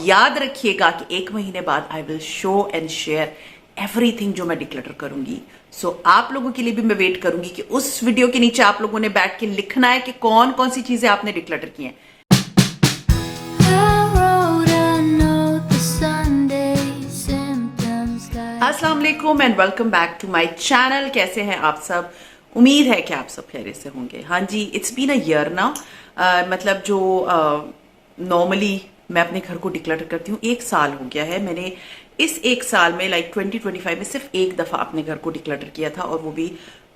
याद रखिएगा कि 1 महीने बाद I will show and share everything जो मैं डिक्लटर करूंगी। सो आप लोगों के लिए भी मैं वेट करूंगी कि उस वीडियो के नीचे आप लोगों ने बैठ के लिखना है कि कौन कौन सी चीजें आपने डिक्लटर की हैं। अस्सलाम वालेकुम and welcome back to my channel. कैसे हैं आप सब? उम्मीद है कि आप सब खैरियत से होंगे। हाँ जी, it's been a year now. मतलब जो नॉर्मली मैं अपने घर को डिक्लेयर करती हूँ, 1 साल हो गया है। मैंने इस 1 साल में 2025 में सिर्फ 1 दफा अपने घर को डिक्लेयर किया था, और वो भी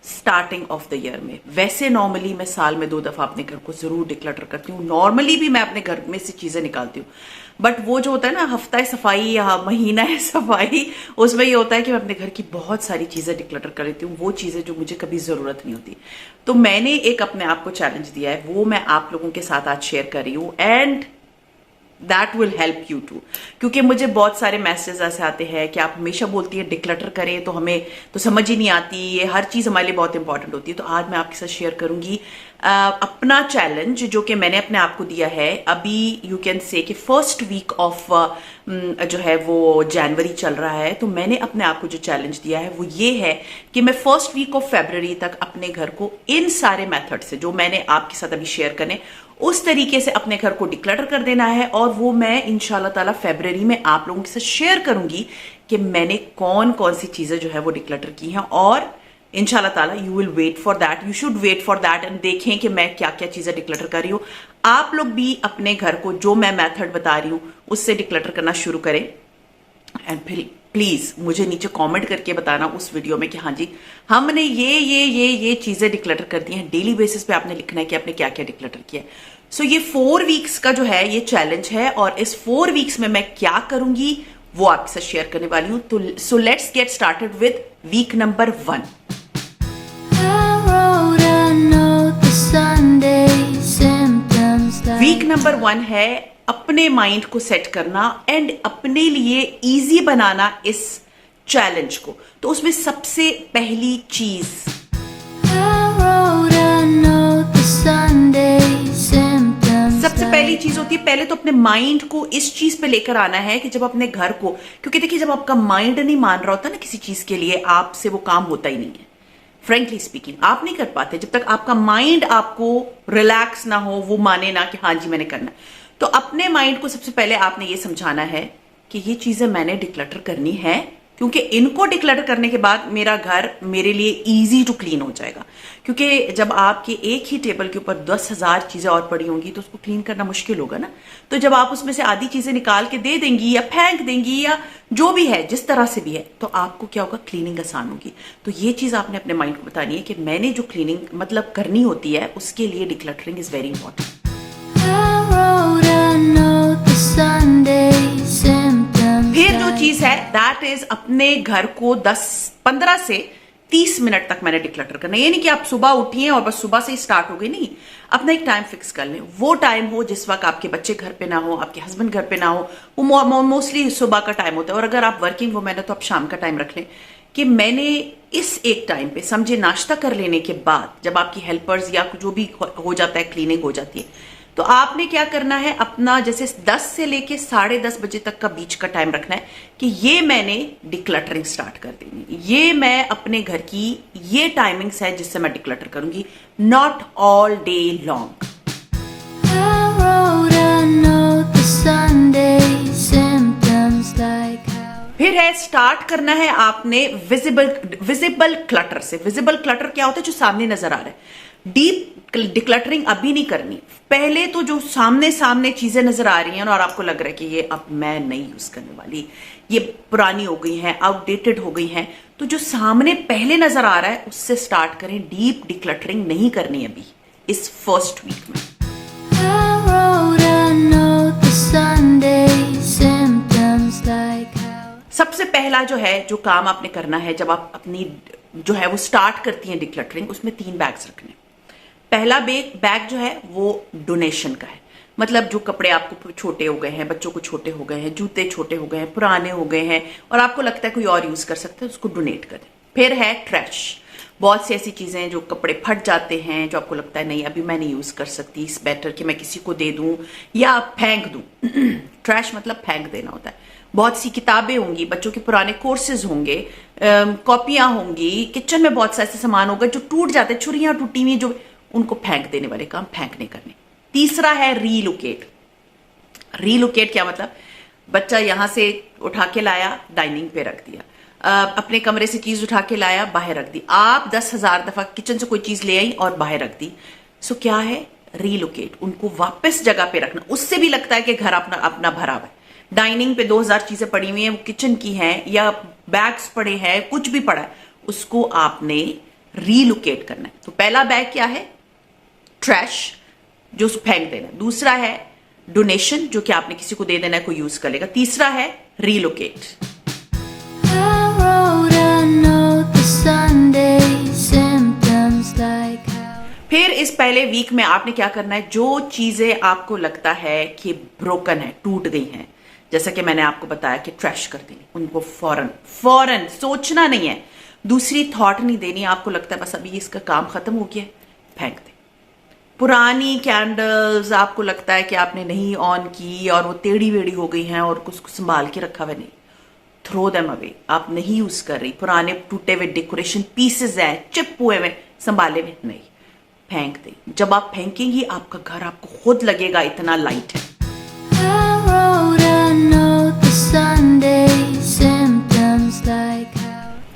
स्टार्टिंग ऑफ द ईयर में। वैसे नॉर्मली मैं साल में 2 दफा अपने घर को जरूर डिक्लेयर करती हूँ। नॉर्मली भी मैं अपने घर में से चीजें निकालती हूँ, बट वो जो होता है ना हफ्ता सफाई या महीना है सफाई, उसमें ये होता है कि मैं अपने घर की बहुत सारी चीजें डिक्लेटर कर लेती हूँ, वो चीजें जो मुझे कभी जरूरत नहीं होती। तो मैंने एक अपने आप को चैलेंज दिया है, वो मैं आप लोगों के साथ आज शेयर कर रही हूँ, and that will help you too. क्योंकि मुझे बहुत सारे मैसेज ऐसे आते हैं कि आप हमेशा बोलती है डिक्लटर करें, तो हमें तो समझ ही नहीं आती, ये हर चीज हमारे लिए बहुत इंपॉर्टेंट होती है। तो आज मैं आपके साथ शेयर करूंगी अपना चैलेंज जो कि मैंने अपने आप को दिया है। अभी यू कैन से कि फर्स्ट वीक ऑफ जो है वो जनवरी चल रहा है, तो मैंने अपने आप को जो चैलेंज दिया है वो ये है कि मैं फर्स्ट वीक ऑफ फरवरी तक अपने घर को इन सारे मेथड से जो मैंने आपके साथ अभी शेयर करने, उस तरीके से अपने घर को डिक्लेयर कर देना है। और वो मैं इंशाल्लाह ताला फरवरी में आप लोगों के साथ शेयर करूंगी कि मैंने कौन कौन सी चीजें जो है वो डिक्लेयर की हैं, और इंशाल्लाह ताला you will wait for that, you should wait for that and देखें कि मैं क्या क्या चीजें डिक्लेयर कर रही हूं। आप लोग भी अपने घर को जो मैं मेथड बता रही हूं उससे डिक्लेयर करना शुरू करें, एंड फिर प्लीज मुझे नीचे कमेंट करके बताना उस वीडियो में कि हाँ जी हमने ये चीजें डिक्लेयर कर दी हैं। डेली बेसिस पे आपने लिखना है कि आपने क्या क्या डिक्लेयर किया है। सो ये 4 वीक्स का जो है ये चैलेंज है, और इस 4 वीक्स में मैं क्या करूंगी वो आपके साथ शेयर करने वाली हूं। तो so let's get started with week number 1। Week number 1 है अपने माइंड को सेट करना एंड अपने लिए इजी बनाना इस चैलेंज को। तो उसमें सबसे पहली चीज होती है, पहले तो अपने माइंड को इस चीज पे लेकर आना है कि जब अपने घर को, क्योंकि देखिए जब आपका माइंड नहीं मान रहा होता ना किसी चीज के लिए, आपसे वो काम होता ही नहीं है। फ्रेंकली स्पीकिंग आप नहीं कर पाते जब तक आपका माइंड आपको रिलैक्स ना हो, वो माने ना कि हाँ जी मैंने करना। तो अपने माइंड को सबसे पहले आपने ये समझाना है कि ये चीजें मैंने डिक्लटर करनी है, क्योंकि इनको डिक्लेयर करने के बाद मेरा घर मेरे लिए इजी टू क्लीन हो जाएगा। क्योंकि जब आपके एक ही टेबल के ऊपर 10,000 चीजें और पड़ी होंगी तो उसको क्लीन करना मुश्किल होगा ना। तो जब आप उसमें से आधी चीजें निकाल के दे देंगी या फेंक देंगी या जो भी है, जिस तरह से भी है, तो आपको क्या होगा, क्लीनिंग आसान होगी। तो ये चीज आपने अपने माइंड को बतानी है कि मैंने जो क्लीनिंग मतलब करनी होती है उसके लिए डिक्लटरिंग इज वेरी इंपॉर्टेंट। फिर जो चीज है दैट इज अपने घर को 15 से 30 मिनट तक मैंने डिक्लटर करना। ये नहीं कि आप सुबह उठिए और बस सुबह से ही स्टार्ट हो गई, नहीं। अपना एक टाइम फिक्स कर लें। वो टाइम हो जिस वक्त आपके बच्चे घर पे ना हो, आपके हस्बैंड घर पे ना हो, वो मोस्टली सुबह का टाइम होता है। और अगर आप वर्किंग वुमेन है तो आप शाम का टाइम रख लें कि मैंने इस एक टाइम पे, समझे नाश्ता कर लेने के बाद जब आपकी हेल्पर्स या जो भी हो जाता है, क्लीनिंग हो जाती है, तो आपने क्या करना है, अपना जैसे 10 से लेके 10:30 बजे तक का बीच का टाइम रखना है कि ये मैंने डिक्लटरिंग स्टार्ट कर देनी। ये मैं अपने घर की ये टाइमिंग्स है जिससे मैं डिक्लटर करूंगी, नॉट ऑल डे लॉन्ग। फिर है स्टार्ट करना है आपने विजिबल क्लटर से। विजिबल क्लटर क्या होता है? जो सामने नजर आ रहा है। डीप डिक्लटरिंग अभी नहीं करनी। पहले तो जो सामने सामने चीजें नजर आ रही हैं और आपको लग रहा है कि ये अब मैं नहीं यूज करने वाली, ये पुरानी हो गई हैं, आउटडेटेड हो गई हैं, तो जो सामने पहले नजर आ रहा है उससे स्टार्ट करें। डीप डिक्लटरिंग नहीं करनी अभी इस फर्स्ट वीक में। सबसे पहला जो है जो काम आपने करना है जब आप अपनी जो है वो स्टार्ट करती हैं डिक्लटरिंग, उसमें 3 बैग्स रखने। पहला बैग जो है वो डोनेशन का है, मतलब जो कपड़े आपको छोटे हो गए हैं, बच्चों को छोटे हो गए हैं, जूते छोटे हो गए हैं, पुराने हो गए हैं और आपको लगता है कोई और यूज कर सकता है, उसको डोनेट करें। फिर है ट्रैश, बहुत सी ऐसी चीज़ें हैं जो कपड़े फट जाते हैं, जो आपको लगता है नहीं अभी मैं नहीं यूज़ कर सकती, इस बेटर कि मैं किसी को दे दूँ या फेंक दूँ। ट्रैश मतलब फेंक देना होता है। बहुत सी किताबें होंगी, बच्चों के पुराने कोर्सेज होंगे, कॉपियाँ होंगी, किचन में बहुत से ऐसे सामान होगा जो टूट जाते हैं, छुरियाँ टूटी हुई जो, उनको फेंक देने वाले काम फेंक नहीं करने। तीसरा है रीलोकेट। रीलोकेट क्या मतलब, बच्चा यहां से उठा के लाया, डाइनिंग पे रख दिया, अपने कमरे से चीज उठा के लाया, बाहर रख दी। आप 10,000 दफा किचन से कोई चीज ले आई और बाहर रख दी। सो क्या है रीलोकेट, उनको वापस जगह पे रखना। उससे भी लगता है कि घर अपना अपना भरा हुआ है। डाइनिंग पे 2,000 चीजें पड़ी हुई हैं, वो किचन की हैं या बैग्स पड़े हैं, कुछ भी पड़ा है, उसको आपने रीलोकेट करना है। तो पहला बैग क्या है, ट्रैश, जो फेंक देना। दूसरा है डोनेशन, जो कि आपने किसी को दे देना है, कोई यूज कर लेगा। तीसरा है रीलोकेट। फिर इस पहले वीक में आपने क्या करना है, जो चीजें आपको लगता है कि ब्रोकन है, टूट गई हैं, जैसा कि मैंने आपको बताया कि ट्रैश कर देनी, उनको फौरन फौरन सोचना नहीं है, दूसरी थॉट नहीं देनी। आपको लगता है बस अभी इसका काम खत्म हो गया, फेंक दे। पुरानी कैंडल्स आपको लगता है कि आपने नहीं ऑन की और वो टेढ़ी वेढ़ी हो गई हैं और उसको संभाल के रखा हुआ, नहीं, थ्रो देम अवे। आप नहीं यूज कर रही, पुराने टूटे हुए डेकोरेशन पीसेस है, चिप हुए हुए, संभाले हुए, नहीं, फेंक दे। जब आप फेंकेंगी आपका घर आपको खुद लगेगा इतना लाइट है।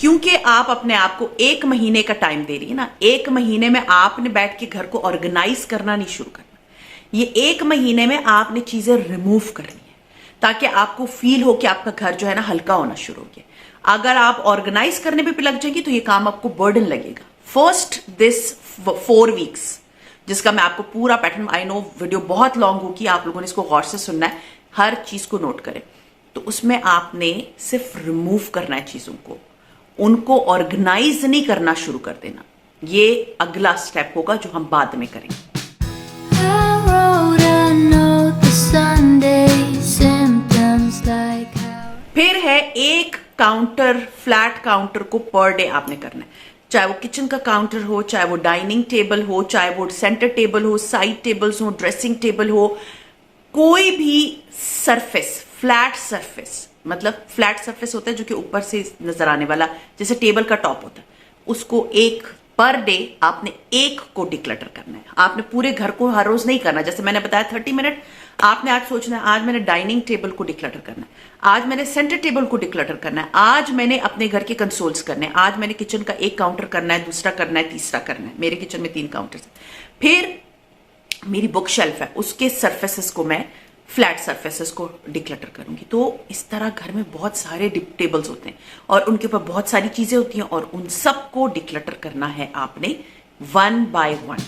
क्योंकि आप अपने आप को 1 महीने का टाइम दे रही है ना, 1 महीने में आपने बैठ के घर को ऑर्गेनाइज करना नहीं शुरू करना। ये 1 महीने में आपने चीजें रिमूव करनी है ताकि आपको फील हो कि आपका घर जो है ना हल्का होना शुरू हो गया। अगर आप ऑर्गेनाइज करने पे लग जाएंगी तो ये काम आपको बर्डन लगेगा। फर्स्ट दिस 4 वीक्स, जिसका मैं आपको पूरा पैटर्न, आई नो वीडियो बहुत लॉन्ग होगी, आप लोगों ने इसको गौर से सुनना है, हर चीज को नोट करें। तो उसमें आपने सिर्फ रिमूव करना है चीजों को, उनको ऑर्गेनाइज नहीं करना शुरू कर देना। ये अगला स्टेप होगा जो हम बाद में करेंगे। फिर है एक काउंटर, फ्लैट काउंटर को पर डे आपने करना है। चाहे वो किचन का काउंटर हो, चाहे वो डाइनिंग टेबल हो, चाहे वो सेंटर टेबल हो, साइड टेबल्स हो, ड्रेसिंग टेबल हो, कोई भी सरफेस, फ्लैट सरफेस, मतलब फ्लैट सरफेस होता है जो कि ऊपर से नजर आने वाला, जैसे टेबल का टॉप होता है, उसको एक पर डे आपने एक को डिक्लटर करना है। आपने पूरे घर को हर रोज नहीं करना। जैसे मैंने बताया 30 मिनट, आपने आज सोचना है आज मैंने डाइनिंग टेबल को डिक्लटर करना है, आज मैंने सेंटर टेबल को डिक्लटर करना है, आज मैंने अपने घर के कंसोल्स करने हैं, आज मैंने किचन का एक काउंटर करना है, दूसरा करना है, तीसरा करना है। मेरे किचन में 3 काउंटर्स हैं। फिर मेरी बुक शेल्फ है, उसके सरफेसेस को मैं फ्लैट सरफेसेस को डिक्लटर करूंगी। तो इस तरह घर में बहुत सारे टेबल्स होते हैं और उनके ऊपर बहुत सारी चीजें होती हैं और उन सबको डिक्लटर करना है आपने 1 by 1।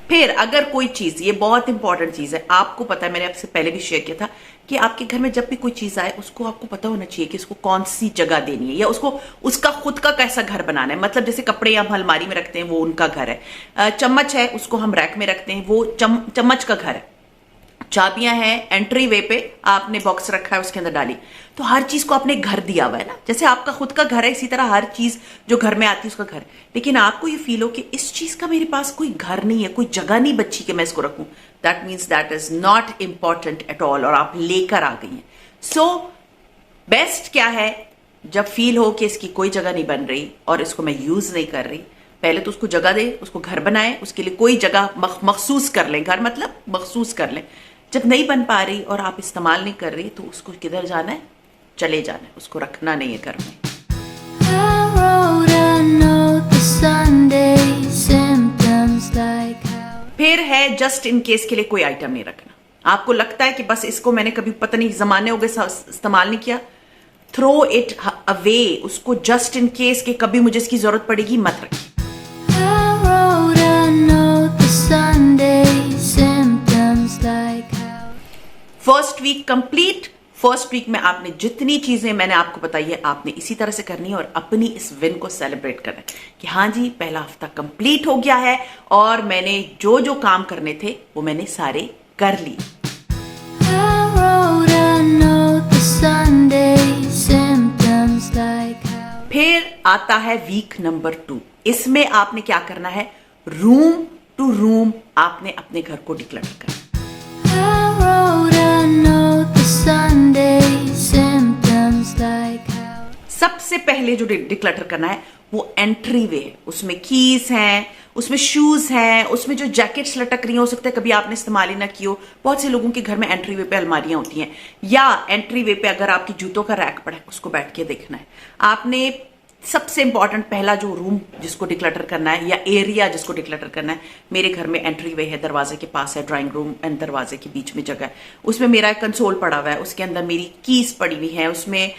फिर अगर कोई चीज, ये बहुत इंपॉर्टेंट चीज है, आपको पता है, मैंने आपसे पहले भी शेयर किया था कि आपके घर में जब भी कोई चीज आए उसको आपको पता होना चाहिए कि उसको कौन सी जगह देनी है या उसको उसका खुद का कैसा घर बनाना है। मतलब जैसे कपड़े हम अलमारी में रखते हैं वो उनका घर है, चम्मच है उसको हम रैक में रखते हैं, वो चम्मच का घर है, चाबियां हैं एंट्री वे पे आपने बॉक्स रखा है उसके अंदर डाली। तो हर चीज को आपने घर दिया हुआ है ना, जैसे आपका खुद का घर है इसी तरह हर चीज जो घर में आती है उसका घर। लेकिन आपको ये फील हो कि इस चीज का मेरे पास कोई घर नहीं है, कोई जगह नहीं बची कि मैं इसको रखूं, that means that is not important at all और आप लेकर आ गई हैं। सो बेस्ट क्या है, जब फील हो कि इसकी कोई जगह नहीं बन रही और इसको मैं यूज नहीं कर रही, पहले तो उसको जगह दे, उसको घर बनाए, उसके लिए कोई जगह मखसूस कर लें, घर मतलब मखसूस कर लें। जब नहीं बन पा रही और आप इस्तेमाल नहीं कर रही तो उसको किधर जाना है, चले जाना है, उसको रखना नहीं है घर में। फिर है जस्ट इन केस के लिए कोई आइटम नहीं रखना। आपको लगता है कि बस इसको मैंने कभी पता नहीं जमाने हो गए इस्तेमाल नहीं किया, थ्रो इट अवे, उसको जस्ट इन केस के कभी मुझे इसकी जरूरत पड़ेगी मत रखिए। First week complete. First week में आपने जितनी चीजें मैंने आपको बताई है आपने इसी तरह से करनी है और अपनी इस विन को सेलिब्रेट करना है कि हाँ जी पहला हफ्ता कंप्लीट हो गया है और मैंने जो जो काम करने थे वो मैंने सारे कर लिए। फिर आता है वीक नंबर 2। इसमें आपने क्या करना है, रूम टू रूम आपने अपने घर को डिक्लटर करना। सबसे पहले जो डिक्लटर करना है वो एंट्री वे है। उसमें कीज हैं, उसमें शूज हैं, उसमें जो जैकेट्स लटक रही हैं, हो सकता है कभी आपने इस्तेमाल ही ना की हो। बहुत से लोगों के घर में एंट्री वे पे अलमारियां होती हैं, या एंट्री वे पे अगर आपकी जूतों का रैक पड़ा है उसको बैठ के देखना है आपने। सबसे इंपॉर्टेंट पहला जो रूम जिसको डिक्लटर करना है या एरिया जिसको डिक्लटर करना है, मेरे घर में एंट्री वे है, दरवाजे के पास है, ड्राइंग रूम एंड दरवाजे के बीच में जगह है। उसमें मेरा कंसोल पड़ा हुआ है, उसके अंदर मेरी कीज पड़ी हुई है, उसमें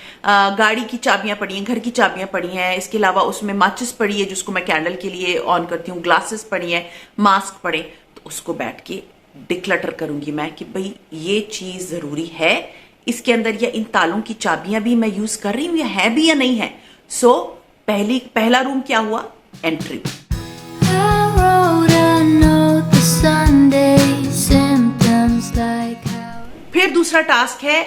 गाड़ी की चाबियां पड़ी हैं, घर की चाबियां पड़ी हैं। इसके अलावा उसमें माचिस पड़ी है जिसको मैं कैंडल के लिए ऑन करती हूँ, ग्लासेस पड़ी हैं, मास्क पड़े। तो उसको बैठ के डिक्लटर करूंगी मैं कि भाई ये चीज जरूरी है इसके अंदर, या इन तालों की चाबियां भी मैं यूज कर रही हूं या है भी या नहीं है। सो पहला रूम क्या हुआ, एंट्री। फिर दूसरा टास्क है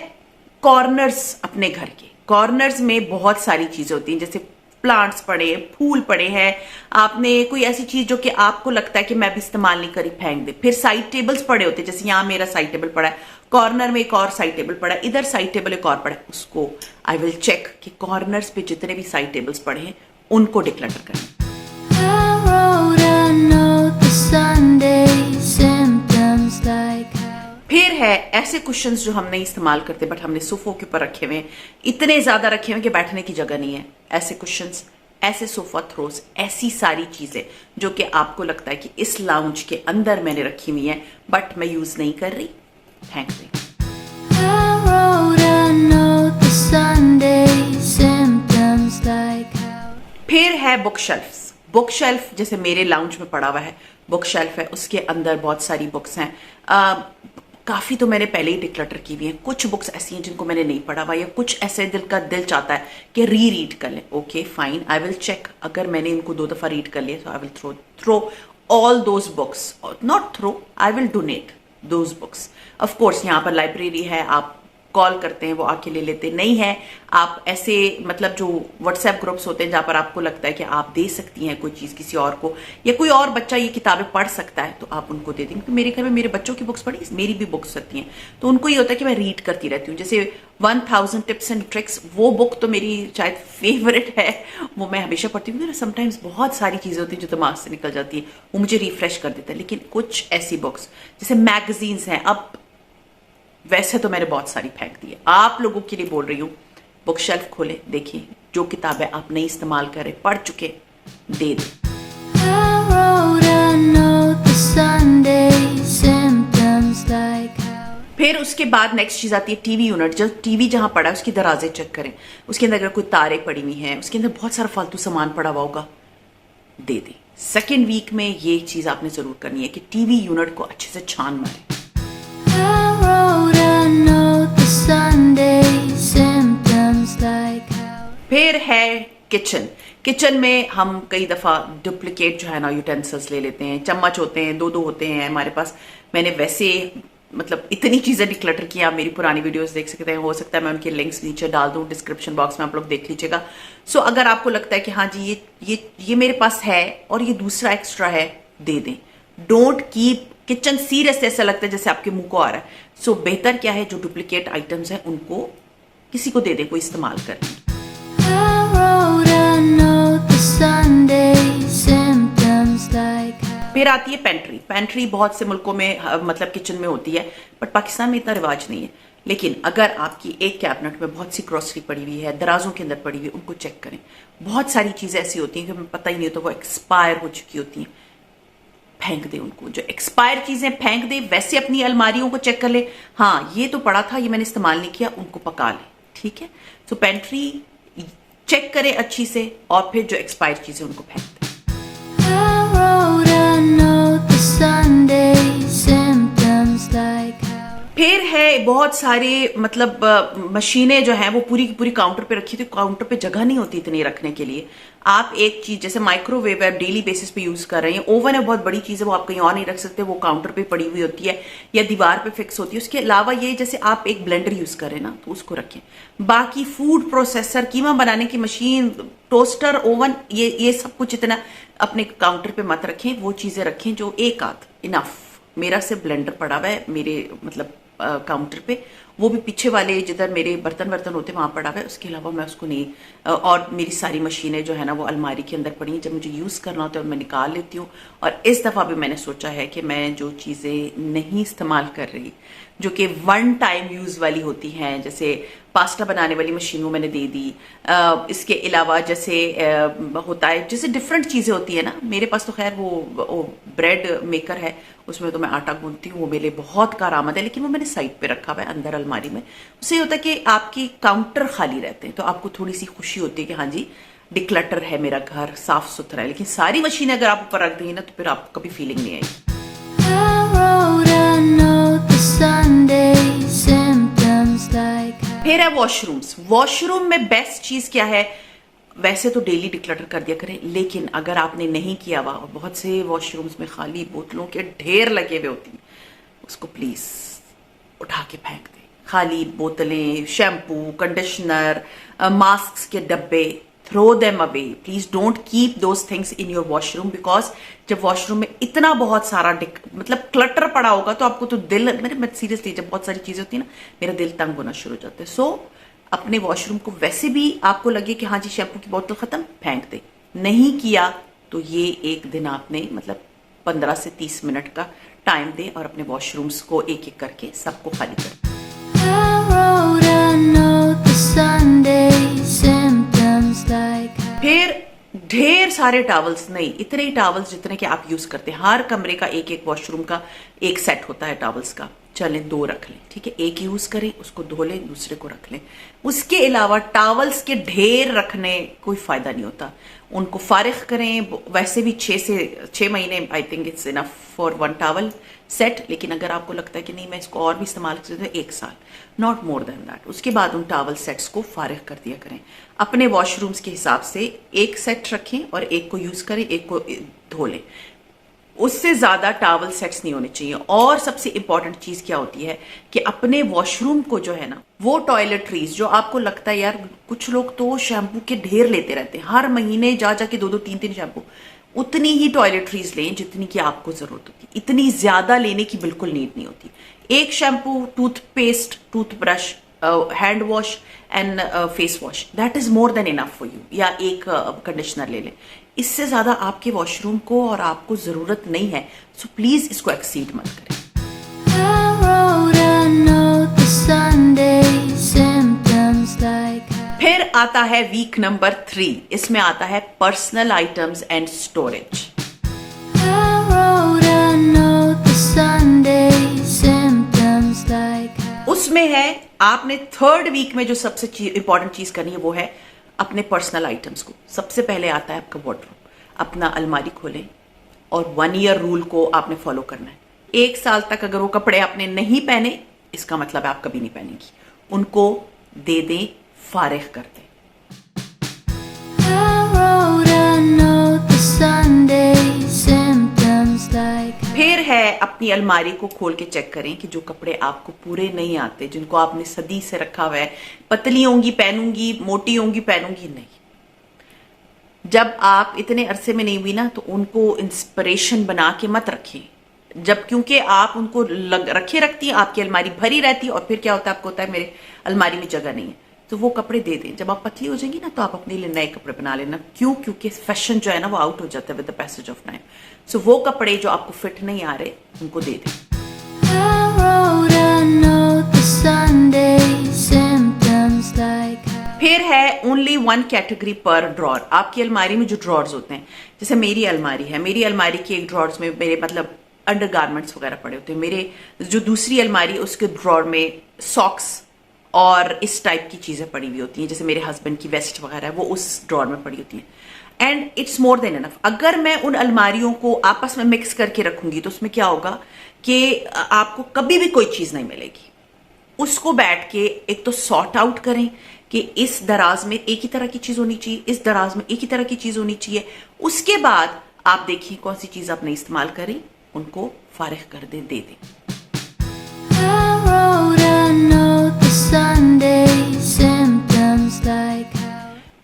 कॉर्नर्स अपने घर के। कॉर्नर्स में बहुत सारी चीजें होती हैं, जैसे प्लांट्स पड़े, फूल पड़े हैं, आपने कोई ऐसी चीज जो कि आपको लगता है कि मैं भी इस्तेमाल नहीं करी, फेंक दे। फिर साइड टेबल्स पड़े होते हैं, जैसे यहाँ मेरा साइड टेबल पड़ा है, कॉर्नर में एक और साइड टेबल पड़ा है, इधर साइड टेबल एक और पड़ा है। उसको आई विल चेक कि कॉर्नर्स पे जितने भी साइड टेबल्स पड़े हैं उनको डिक्लटर करें। फिर है ऐसे क्वेश्चंस जो हम नहीं इस्तेमाल करते बट हमने सोफों के ऊपर रखे हुए हैं, इतने ज्यादा रखे हुए कि बैठने की जगह नहीं है। ऐसे क्वेश्चंस, ऐसे सोफा थ्रोस, ऐसी सारी चीजें जो कि आपको लगता है कि इस लाउंज के अंदर मैंने रखी हुई है बट मैं यूज नहीं कर रही, फेंक दें। फिर है बुक शेल्फ्स। बुक शेल्फ जैसे मेरे लाउंज में पड़ा हुआ है, बुक शेल्फ है, उसके अंदर बहुत सारी बुक्स हैं। काफी तो मैंने पहले ही डिक्लटर की हुई है। कुछ बुक्स ऐसी हैं जिनको मैंने नहीं पढ़ा हुआ, या कुछ ऐसे दिल चाहता है कि रीड कर ले। Okay fine, I will check. अगर मैंने इनको 2 दफा रीड कर लिया तो I will throw all those books, not throw, I will donate those books. Of course यहाँ पर लाइब्रेरी है, आप कॉल करते हैं वो आके ले लेते, नहीं है आप ऐसे मतलब जो व्हाट्सएप ग्रुप्स होते हैं जहां पर आपको लगता है कि आप दे सकती हैं कोई चीज किसी और को, या कोई और बच्चा ये किताबें पढ़ सकता है तो आप उनको दे दें। क्योंकि मेरे घर में मेरे बच्चों की बुक्स पढ़ी, मेरी भी बुक्स रहती हैं, तो उनको ये होता है कि मैं रीड करती रहती हूँ। जैसे 1000 टिप्स एंड ट्रिक्स, वो बुक तो मेरी शायद फेवरेट है, वो मैं हमेशा पढ़ती हूँ। समटाइम्स बहुत सारी चीजें होती हैं जो दिमाग से निकल जाती है, वो मुझे रिफ्रेश कर देता है। लेकिन कुछ ऐसी बुक्स जैसे मैगजीन्स हैं, अब वैसे तो मैंने बहुत सारी फेंक दी है, आप लोगों के लिए बोल रही हूँ, बुक शेल्फ खोले, देखिए जो किताबें आप नहीं इस्तेमाल करें, पढ़ चुके, दे दें। फिर उसके बाद नेक्स्ट चीज आती है टीवी यूनिट। जब टीवी जहां पड़ा है उसकी दराजें चेक करें, उसके अंदर अगर कोई तारे पड़ी हुई हैं, उसके अंदर बहुत सारा फालतू सामान पड़ा हुआ होगा, दे दें। सेकेंड वीक में ये चीज आपने जरूर करनी है कि टीवी यूनिट को अच्छे से छान मारें। फिर है किचन। किचन में हम कई दफा डुप्लीकेट जो है ना यूटेंसिल्स ले लेते हैं, चम्मच होते हैं, 2 होते हैं हमारे पास। मैंने वैसे मतलब इतनी चीजें डिक्लटर की, आप मेरी पुरानी वीडियोस देख सकते हैं, हो सकता है मैं उनके लिंक्स नीचे डाल दूं डिस्क्रिप्शन बॉक्स में, आप लोग देख लीजिएगा। सो अगर आपको लगता है कि हाँ जी ये मेरे पास है और ये दूसरा एक्स्ट्रा है, दे दें। डोंट कीप किचन सीरियस, ऐसा लगता है जैसे आपके मुंह को आ रहा है। सो बेहतर क्या है, जो डुप्लीकेट आइटम्स हैं उनको किसी को दे दे, कोई इस्तेमाल कर ले। फिर आती है पेंट्री। पेंट्री बहुत से मुल्कों में मतलब किचन में होती है, बट पाकिस्तान में इतना रिवाज नहीं है। लेकिन अगर आपकी एक कैबिनेट में बहुत सी ग्रोसरी पड़ी हुई है, दराजों के अंदर पड़ी हुई है, उनको चेक करें। बहुत सारी चीजें ऐसी होती हैं कि हमें पता ही नहीं होता, वो एक्सपायर हो चुकी होती हैं, फेंक दे उनको। जो एक्सपायर चीजें फेंक दे, वैसे अपनी अलमारियों को चेक कर ले, हाँ ये तो पड़ा था, ये मैंने इस्तेमाल नहीं किया, उनको पका ले, ठीक है। तो पेंट्री चेक करें अच्छी से, और फिर जो एक्सपायर चीजें उनको फेंक दे। फिर है बहुत सारे मतलब मशीनें जो हैं वो पूरी की पूरी काउंटर पे रखी थी, काउंटर पे जगह नहीं होती इतनी रखने के लिए। आप एक चीज जैसे माइक्रोवेव है, डेली बेसिस पे यूज कर रहे हैं, ओवन है बहुत बड़ी चीज है, वो आप कहीं और नहीं रख सकते, वो काउंटर पे पड़ी हुई होती है या दीवार पे फिक्स होती है। उसके अलावा ये जैसे आप एक ब्लेंडर यूज करें ना तो उसको रखें। बाकी फूड प्रोसेसर, कीमा बनाने की मशीन, टोस्टर, ओवन, ये सब कुछ इतना अपने काउंटर पे मत रखें। वो चीजें रखें जो एक आध इनफ। मेरा से ब्लेंडर पड़ा हुआ है मेरे मतलब काउंटर पे, वो भी पीछे वाले जिधर मेरे बर्तन वर्तन होते वहां पड़ा हुआ है। उसके अलावा मैं उसको नहीं और मेरी सारी मशीनें जो है ना वो अलमारी के अंदर पड़ी हैं। जब मुझे यूज करना होता है मैं निकाल लेती हूँ। और इस दफा भी मैंने सोचा है कि मैं जो चीजें नहीं इस्तेमाल कर रही, जो कि वन टाइम यूज वाली होती हैं, जैसे पास्ता बनाने वाली मशीन वो मैंने दे दी। इसके अलावा जैसे होता है जैसे डिफरेंट चीजें होती है ना, मेरे पास तो खैर वो ब्रेड मेकर है, उसमें तो मैं आटा गूंथती हूँ, वो मेरे लिए बहुत कारआमद है, लेकिन वो मैंने साइड पे रखा हुआ है अंदर अलमारी में। उससे ये होता है कि आपकी काउंटर खाली रहते हैं तो आपको थोड़ी सी खुशी होती है कि हाँ जी डिक्लटर है, मेरा घर साफ सुथरा है। लेकिन सारी मशीनें अगर आप ऊपर रख देंगे ना तो फिर आपको कभी फीलिंग नहीं आएगी। फिर है वॉशरूम्स। वॉशरूम में बेस्ट चीज क्या है, वैसे तो डेली डिक्लटर कर दिया करें, लेकिन अगर आपने नहीं किया हुआ, बहुत से वॉशरूम्स में खाली बोतलों के ढेर लगे हुए होती हैं, उसको प्लीज उठा के फेंक दें। खाली बोतलें, शैम्पू, कंडीशनर, मास्क के डब्बे, throw them away. Please don't keep those things in your washroom, because जब वॉशरूम में इतना बहुत सारा मतलब क्लटर पड़ा होगा तो आपको तो दिल, मेरे सीरियसली जब बहुत सारी चीजें होती है ना मेरा दिल तंग होना शुरू हो जाता है। सो अपने वॉशरूम को वैसे भी आपको लगे कि हाँ जी शैम्पू की बोतल खत्म, फेंक दे। नहीं किया तो ये एक दिन आपने मतलब 15 से 30 मिनट का टाइम दे और अपने वॉशरूम्स को एक एक करके सबको खाली कर। फिर ढेर सारे टॉवल्स, नहीं इतने ही टॉवल्स जितने कि आप यूज करते हैं। हर कमरे का एक एक वॉशरूम का एक सेट होता है टॉवल्स का, चलें 2 रख लें, ठीक है, एक यूज करें, उसको धो लें, दूसरे को रख लें। उसके अलावा टॉवल्स के ढेर रखने कोई फायदा नहीं होता, उनको फारिग करें। वैसे भी 6 महीने I think it's enough for 1 towel set, लेकिन अगर आपको लगता है कि नहीं मैं इसको और भी इस्तेमाल कर सकती हूँ, 1 साल, नॉट मोर देन दैट। उसके बाद उन टॉवल सेट्स को फारिग कर दिया करें। अपने वॉशरूम्स के हिसाब से एक सेट रखें और एक को यूज करें, एक को धो लें। उससे ज्यादा टॉवल सेट्स नहीं होने चाहिए। और सबसे इंपॉर्टेंट चीज क्या होती है कि अपने वॉशरूम को जो है ना, वो टॉयलेटरीज जो आपको लगता है यार, कुछ लोग तो शैम्पू के ढेर लेते रहते हैं, हर महीने जा जाके 2-2, 3-3 शैम्पू, उतनी ही टॉयलेटरीज लें जितनी की आपको जरूरत होती है। इतनी ज्यादा लेने की बिल्कुल नीड नहीं होती। एक shampoo, toothpaste, toothbrush, hand wash and face wash, that is more than enough for you. या एक कंडीशनर ले लें, इससे ज्यादा आपके वॉशरूम को और आपको जरूरत नहीं है। सो प्लीज इसको एक्सीड मत करें। फिर आता है वीक नंबर 3, इसमें आता है पर्सनल आइटम्स एंड स्टोरेज। उसमें है आपने 3rd वीक में जो सबसे इंपॉर्टेंट चीज करनी है वो है अपने पर्सनल आइटम्स को। सबसे पहले आता है आपका वार्डरोब। अपना अलमारी खोलें और 1 ईयर रूल को आपने फॉलो करना है। 1 साल तक अगर वो कपड़े आपने नहीं पहने, इसका मतलब है आप कभी नहीं पहनेंगी, उनको दे दें, फारिग कर दें। फिर है अपनी अलमारी को खोल के चेक करें कि जो कपड़े आपको पूरे नहीं आते, जिनको आपने सदी से रखा हुआ है, पतली होंगी पहनूंगी, मोटी होंगी पहनूंगी, नहीं। जब आप इतने अरसे में नहीं हुई ना तो उनको इंस्पिरेशन बना के मत रखें। जब क्योंकि आप उनको रखे रखती हैं, आपकी अलमारी भरी रहती है और फिर क्या होता है, आपको होता है मेरे अलमारी में जगह नहीं है, तो वो कपड़े दे दें। जब आप पतली हो जाएंगी ना तो आप अपने लिए नए कपड़े बना लेना। क्यों? क्योंकि फैशन जो है ना वो आउट हो जाता है with the passage of time. So वो कपड़े जो आपको फिट नहीं आ रहे उनको दे दें। फिर है ओनली 1 कैटेगरी पर ड्रॉर। आपकी अलमारी में जो ड्रॉर्स होते हैं, जैसे मेरी अलमारी है, मेरी अलमारी के एक ड्रॉर्स में मेरे मतलब अंडरगारमेंट्स वगैरह पड़े होते हैं। मेरे जो दूसरी अलमारी है उसके ड्रॉर में सॉक्स और इस टाइप की चीजें पड़ी हुई होती हैं, जैसे मेरे हस्बैंड की वेस्ट वगैरह है वो उस ड्रॉर में पड़ी होती हैं। And it's more than enough. अगर मैं उन अलमारियों को आपस में मिक्स करके रखूंगी तो उसमें क्या होगा कि आपको कभी भी कोई चीज नहीं मिलेगी। उसको बैठ के एक तो सॉर्ट आउट करें कि इस दराज में एक ही तरह की चीज होनी चाहिए, इस दराज में एक ही तरह की चीज होनी चाहिए। उसके बाद आप देखिए कौन सी चीज आप नहीं इस्तेमाल करें, उनको फारिग कर दें, दे दें।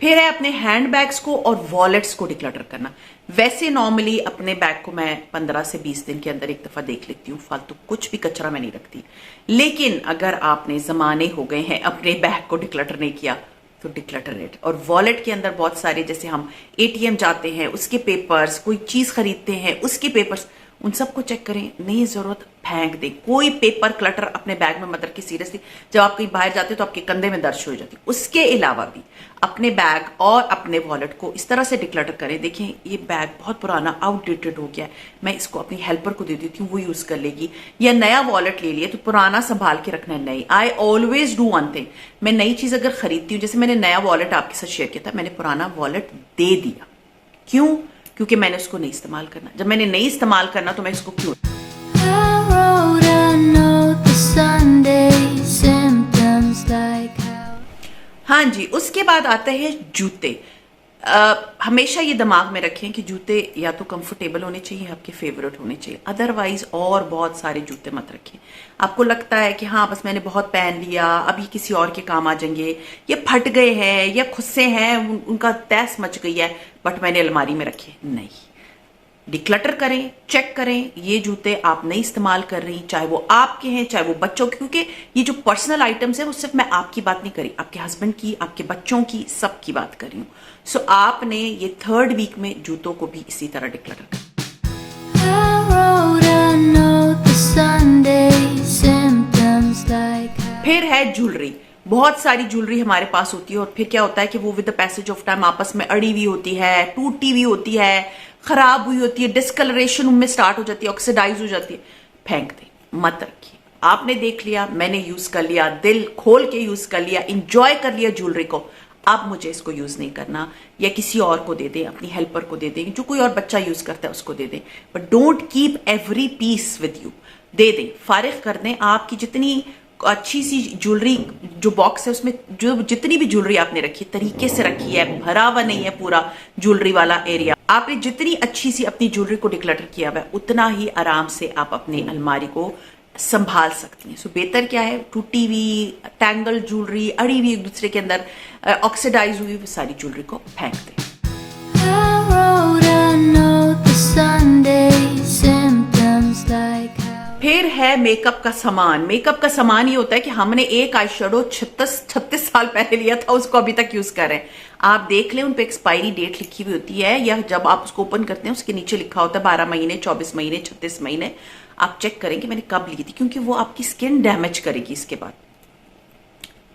फिर है अपने हैंड बैग्स को और वॉलेट्स को डिक्लटर करना। वैसे नॉर्मली अपने बैग को मैं 15 से 20 दिन के अंदर एक दफा देख लेती हूँ, फालतू कुछ भी कचरा मैं नहीं रखती। लेकिन अगर आपने जमाने हो गए हैं अपने बैग को डिक्लटर नहीं किया तो डिक्लटर इट। और वॉलेट के अंदर बहुत सारे, जैसे हम एटीएम जाते हैं उसके पेपर्स, कोई चीज खरीदते हैं उसके पेपर्स, उन सबको चेक करें, नहीं जरूरत फेंक दें। कोई पेपर क्लटर अपने बैग में मत रखिए। सीरियसली जब आप कहीं बाहर जाते हो तो आपके कंधे में दर्द हो जाती है। उसके अलावा भी अपने बैग और अपने वॉलेट को इस तरह से डिक्लटर करें। देखें ये बैग बहुत पुराना आउटडेटेड हो गया है, मैं इसको अपनी हेल्पर को दे देती हूँ, वो यूज कर लेगी। या नया वॉलेट ले लिया तो पुराना संभाल के रखना है, नई। I always do one thing, मैं नई चीज अगर खरीदती हूँ, जैसे मैंने नया वॉलेट आपके साथ शेयर किया था, मैंने पुराना वॉलेट दे दिया। क्यों? क्योंकि मैंने उसको नहीं इस्तेमाल करना। जब मैंने नहीं इस्तेमाल करना तो मैं इसको क्यों। हाँ जी, उसके बाद आते हैं जूते। हमेशा ये दिमाग में रखें कि जूते या तो कंफर्टेबल होने चाहिए, आपके फेवरेट होने चाहिए, अदरवाइज और बहुत सारे जूते मत रखें। आपको लगता है कि हाँ बस मैंने बहुत पहन लिया, अभी किसी और के काम आ जाएंगे, ये फट गए हैं या खुद से हैं, उनका तहस मच गई है, बट मैंने अलमारी में रखे। नहीं, डिक्लटर करें, चेक करें ये जूते आप नहीं इस्तेमाल कर रही, चाहे वो आपके हैं चाहे वो बच्चों के, क्योंकि ये जो पर्सनल आइटम्स है वो सिर्फ मैं आपकी बात नहीं करी, आपके हस्बैंड की, आपके बच्चों की, सबकी बात कर रही हूँ। सो आपने ये 3rd वीक में जूतों को भी इसी तरह डिक्लटर कर। फिर है ज्वेलरी। बहुत सारी ज्वेलरी हमारे पास होती है और फिर क्या होता है कि वो with the passage of time आपस में अड़ी हुई होती है, टूटी हुई होती है, खराब हुई होती है, डिस्कलरेशन उनमें स्टार्ट हो जाती है, ऑक्सीडाइज हो जाती है, फेंक दे, मत रखिए। आपने देख लिया, मैंने यूज कर लिया, दिल खोल के यूज कर लिया, इंजॉय कर लिया ज्वेलरी को, अब मुझे इसको यूज नहीं करना, या किसी और को दे दें, अपनी हेल्पर को दे दें, जो कोई और बच्चा यूज करता है उसको दे दें, but don't keep every piece with you. दे दें, फारिग कर दें। आपकी जितनी अच्छी सी ज्वेलरी जो बॉक्स है उसमें जो जितनी भी ज्वेलरी आपने रखी तरीके से रखी है, भरा हुआ नहीं है पूरा ज्वेलरी वाला एरिया, आपने जितनी अच्छी सी अपनी ज्वेलरी को डिक्लटर किया हुआ है उतना ही आराम से आप अपनी अलमारी को संभाल सकती हैं। सो बेहतर क्या है, टूटी हुई, टैंगल ज्वेलरी, अड़ी हुई एक दूसरे के अंदर, ऑक्सीडाइज हुई सारी ज्वेलरी को फेंक दें। फिर है मेकअप का सामान। मेकअप का सामान ये होता है कि हमने एक आई शेडो 36 साल पहले लिया था, उसको अभी तक यूज कर रहे हैं। आप देख लें उन पे एक्सपायरी डेट लिखी हुई होती है, या जब आप उसको ओपन करते हैं उसके नीचे लिखा होता है 12 महीने, 24 महीने, 36 महीने। आप चेक करें कि मैंने कब ली थी, क्योंकि वो आपकी स्किन डैमेज करेगी। इसके बाद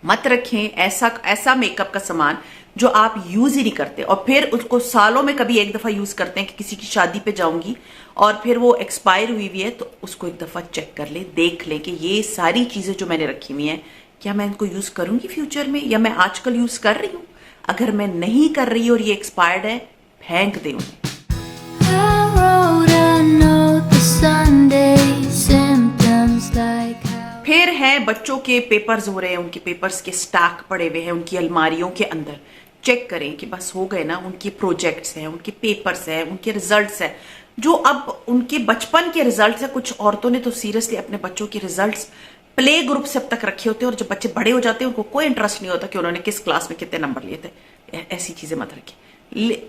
मत रखें ऐसा मेकअप का सामान जो आप यूज ही नहीं करते और फिर उसको सालों में कभी एक दफा यूज करते हैं कि किसी की शादी पे जाऊंगी और फिर वो एक्सपायर हुई हुई है, तो उसको एक दफा चेक कर ले, देख ले कि ये सारी चीजें जो मैंने रखी हुई हैं क्या मैं इनको यूज करूंगी फ्यूचर में, या मैं आजकल यूज कर रही हूं। अगर मैं नहीं कर रही और ये एक्सपायर्ड है, फेंक दे उन्हें। फिर है बच्चों के पेपर्स हो रहे हैं, उनके पेपर्स के स्टैक पड़े हुए हैं उनकी अलमारियों के अंदर। चेक करें कि बस हो गए ना, उनके प्रोजेक्ट्स हैं, उनके पेपर्स हैं, उनके रिजल्ट्स हैं, जो अब उनके बचपन के रिजल्ट्स हैं। कुछ औरतों ने तो सीरियसली अपने बच्चों के रिजल्ट्स प्ले ग्रुप से अब तक रखे होते हैं और जब बच्चे बड़े हो जाते हैं उनको कोई इंटरेस्ट नहीं होता कि उन्होंने किस क्लास में कितने नंबर लिए थे। ऐसी चीजें मत रखें।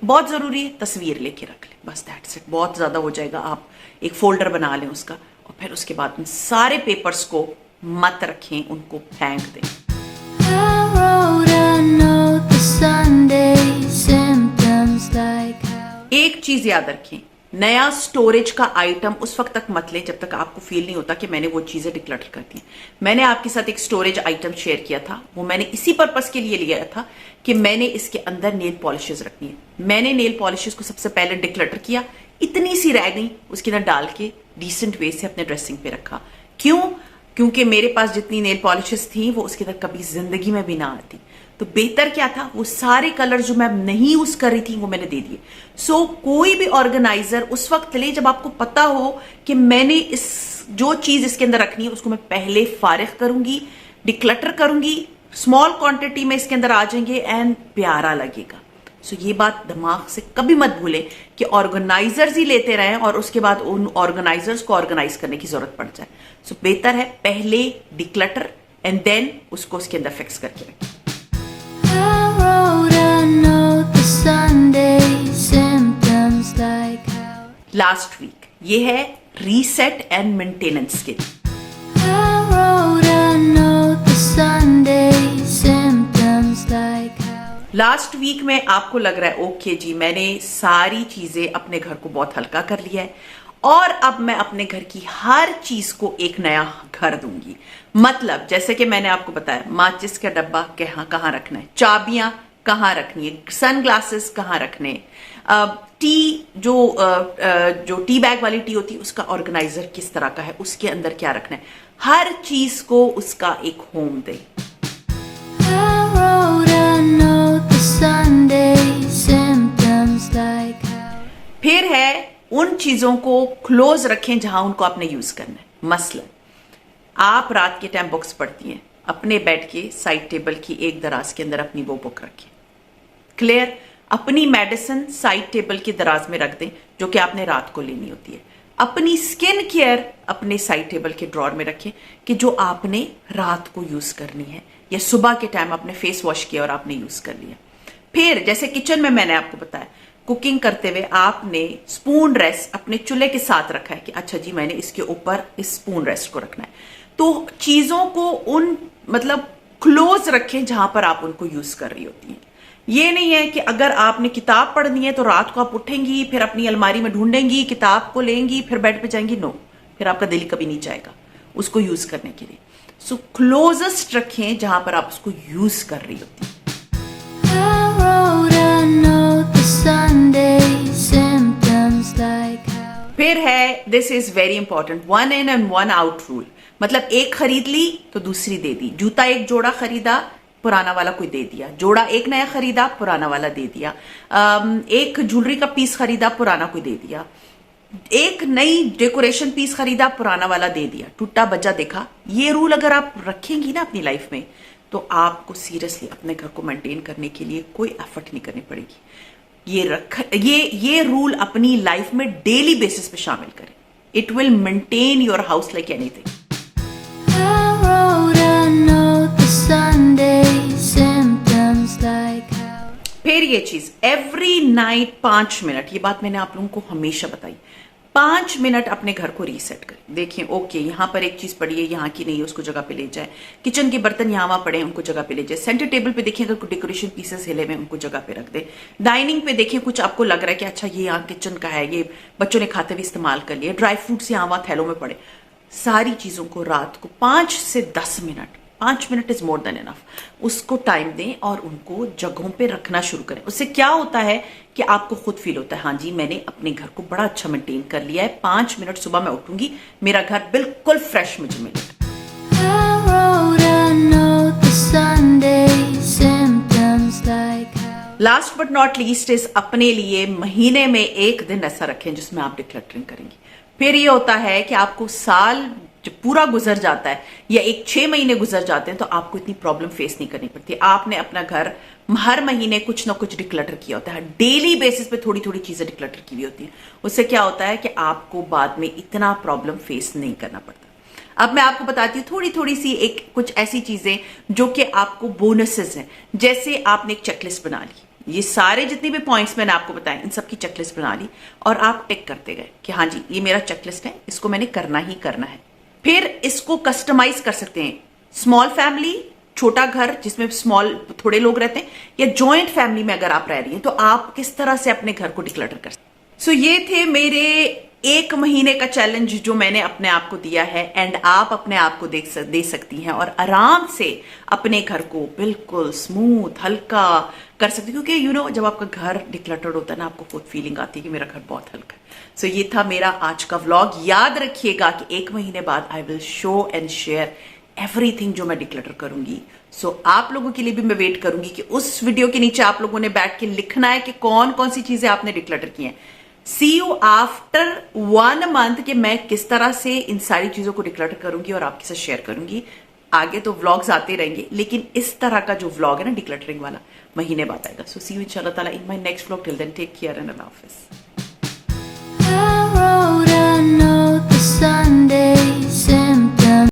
बहुत जरूरी है तस्वीर लेके रख ले, बस दैट्स इट। बहुत ज्यादा हो जाएगा। आप एक फोल्डर बना लें उसका और फिर उसके बाद उन सारे पेपर्स को मत रखें, उनको फेंक दें। एक चीज याद रखें, नया स्टोरेज का आइटम उस वक्त तक मत लें जब तक आपको फील नहीं होता कि मैंने वो चीजें डिक्लटर कर दी। मैंने आपके साथ एक स्टोरेज आइटम शेयर किया था, वो मैंने इसी पर्पस के लिए लिया था कि मैंने इसके अंदर नेल पॉलिशेस रखनी है। मैंने नेल पॉलिशेस को सबसे पहले डिक्लटर किया, इतनी सी रह गई, उसके अंदर डाल के डिसेंट वे से अपने ड्रेसिंग पे रखा। क्यों? क्योंकि मेरे पास जितनी नेल पॉलिशेस थी वो उसके अंदर कभी जिंदगी में भी ना आती। तो बेहतर क्या था, वो सारे कलर जो मैं नहीं यूज कर रही थी वो मैंने दे दिए। सो कोई भी ऑर्गेनाइजर उस वक्त ले जब आपको पता हो कि मैंने जो चीज इसके अंदर रखनी है उसको मैं पहले फारिग करूंगी, देन उसके बाद मैं इसको यूज करूंगी। सो कोई भी ऑर्गेनाइजर उस वक्त ले जब आपको पता हो कि मैंने जो चीज इसके अंदर रखनी है उसको मैं पहले फारिग करूंगी, देन उसके बाद मैं इसको यूज करूंगी। डिक्लटर करूंगी, स्मॉल क्वांटिटी में इसके अंदर आ जाएंगे एंड प्यारा लगेगा। सो ये बात दिमाग से कभी मत भूलें कि ऑर्गेनाइजर्स ही लेते रहें और उसके बाद उन ऑर्गेनाइजर्स को ऑर्गेनाइज करने की जरूरत पड़ जाए। सो बेहतर है पहले डिक्लटर एंड देन उसको उसके अंदर फिक्स करके रखें। लास्ट वीक ये है रीसेट एंड मेंटेनेंस के लिए। लास्ट वीक में आपको लग रहा है ओके जी मैंने सारी चीजें अपने घर को बहुत हल्का कर लिया है और अब मैं अपने घर की हर चीज को एक नया घर दूंगी। मतलब जैसे कि मैंने आपको बताया माचिस का डब्बा कहाँ रखना है, चाबियां कहाँ रखनी है, सनग्लासेस कहाँ रखने, टी जो टी बैग वाली टी होती है उसका ऑर्गेनाइजर किस तरह का है, उसके अंदर क्या रखना है, हर चीज को उसका एक होम दे। फिर है उन चीजों को क्लोज रखें जहां उनको आपने यूज करना है। मसलन आप रात के टाइम बुक्स पढ़ती हैं, अपने बेड के साइड टेबल की एक दराज के अंदर अपनी वो बुक रखें। क्लियर? अपनी मेडिसिन साइड टेबल की दराज में रख दें जो कि आपने रात को लेनी होती है। अपनी स्किन केयर अपने साइड टेबल के ड्रॉर में रखें कि जो आपने रात को यूज करनी है या सुबह के टाइम आपने फेस वॉश किया और आपने यूज कर लिया। फिर जैसे किचन में मैंने आपको बताया कुकिंग करते हुए आपने स्पून रेस्ट अपने चूल्हे के साथ रखा है कि अच्छा जी मैंने इसके ऊपर इस स्पून रेस्ट को रखना है। तो चीजों को उन मतलब क्लोज रखें जहां पर आप उनको यूज कर रही होती हैं। ये नहीं है कि अगर आपने किताब पढ़नी है तो रात को आप उठेंगी फिर अपनी अलमारी में ढूंढेंगी, किताब को लेंगी, फिर बेड पे जाएंगी। नो, फिर आपका दिल कभी नहीं जाएगा उसको यूज करने के लिए। सो क्लोजेस्ट रखें जहां पर आप उसको यूज कर रही होती हैं। फिर है this is very important, 1 in and 1 out rule. मतलब एक खरीद ली तो दूसरी दे दी। जूता एक जोड़ा खरीदा, पुराना वाला कोई दे दिया। जोड़ा एक नया खरीदा, पुराना वाला दे दिया। एक ज्वेलरी का पीस खरीदा, पुराना कोई दे दिया। एक नई डेकोरेशन पीस खरीदा, पुराना वाला दे दिया। टूटा बजा देखा। ये रूल अगर आप रखेंगी ना अपनी लाइफ में तो आपको सीरियसली अपने घर को मेंटेन करने के लिए कोई एफर्ट नहीं करनी पड़ेगी। ये रूल अपनी लाइफ में डेली बेसिस पे शामिल करें। It will maintain your house like anything. फिर ये चीज एवरी नाइट 5 मिनट, ये बात मैंने आप लोगों को हमेशा बताई, 5 मिनट अपने घर को रीसेट करें। देखिए ओके यहां पर एक चीज पड़ी है, यहाँ की नहीं है, उसको जगह पे ले जाए। किचन के बर्तन यहाँ वहां पड़े हैं, उनको जगह पे ले जाए। सेंटर टेबल पे देखिए अगर डेकोरेशन पीसेस हिले हुए उनको जगह पे रख दे। डाइनिंग पे देखिए कुछ आपको लग रहा है कि अच्छा ये यहाँ किचन का है, ये बच्चों ने खाते हुए इस्तेमाल कर लिया। ड्राई फ्रूट्स यहाँ वहां थैलों में पड़े। सारी चीजों को रात को 5 से 10 minute, 5 minute is more than enough, उसको टाइम दें और उनको जगहों पे रखना शुरू करें। उससे क्या होता है कि आपको खुद फील होता है हाँ जी मैंने अपने घर को बड़ा अच्छा मेंटेन कर लिया है। 5 मिनट सुबह मैं उठूंगी, मेरा घर बिल्कुल फ्रेश मुझे मिलेगा। Last but not least is अपने लिए महीने में एक दिन ऐसा रखें जिसमें आप डिक्लटरिंग करेंगी। फिर ये होता है कि आपको साल जब पूरा गुजर जाता है या 6 महीने गुजर जाते हैं तो आपको इतनी प्रॉब्लम फेस नहीं करनी पड़ती। आपने अपना घर हर महीने कुछ ना कुछ डिक्लटर किया होता है, डेली बेसिस पे थोड़ी थोड़ी चीजें डिक्लटर की हुई होती है। उससे क्या होता है कि आपको बाद में इतना प्रॉब्लम फेस नहीं करना पड़ता। अब मैं आपको बताती हूँ थोड़ी थोड़ी सी कुछ ऐसी चीजें जो कि आपको बोनसेस हैं। जैसे आपने एक चेकलिस्ट बना ली, ये सारे जितने भी पॉइंट्स मैंने आपको बताए इन सब की चेकलिस्ट बना ली और आप टिक करते गए कि हाँ जी ये मेरा चेकलिस्ट है, इसको मैंने करना ही करना है। फिर इसको कस्टमाइज कर सकते हैं। स्मॉल फैमिली, छोटा घर जिसमें स्मॉल थोड़े लोग रहते हैं, या जॉइंट फैमिली में अगर आप रह रही हैं तो आप किस तरह से अपने घर को डिक्लटर कर सकते हैं। सो ये थे मेरे 1 महीने का चैलेंज जो मैंने अपने आप को दिया है एंड आप अपने आप को दे सकती हैं और आराम से अपने घर को बिल्कुल स्मूथ हल्का कर सकती है। क्योंकि जब आपका घर डिक्लटर्ड होता है ना आपको खुद फीलिंग आती है कि मेरा घर बहुत हल्का है। सो ये था मेरा आज का व्लॉग। याद रखिएगा कि 1 महीने बाद I will show and share everything जो मैं डिक्लटर करूंगी। सो आप लोगों के लिए भी मैं वेट करूंगी कि उस वीडियो के नीचे आप लोगों ने बैठ के लिखना है कि कौन कौन सी चीजें आपने डिक्लटर की हैं। सी यू आफ्टर 1 मंथ कि मैं किस तरह से इन सारी चीजों को डिक्लटर करूंगी और आपके साथ शेयर करूंगी। आगे तो व्लॉग्स आते रहेंगे, लेकिन इस तरह का जो व्लॉग है ना डिक्लटरिंग वाला, महीने बाद आएगा. सो सी यू इंशाल्लाह ताला in my next vlog. Till then take care and अल्लाह हाफिज.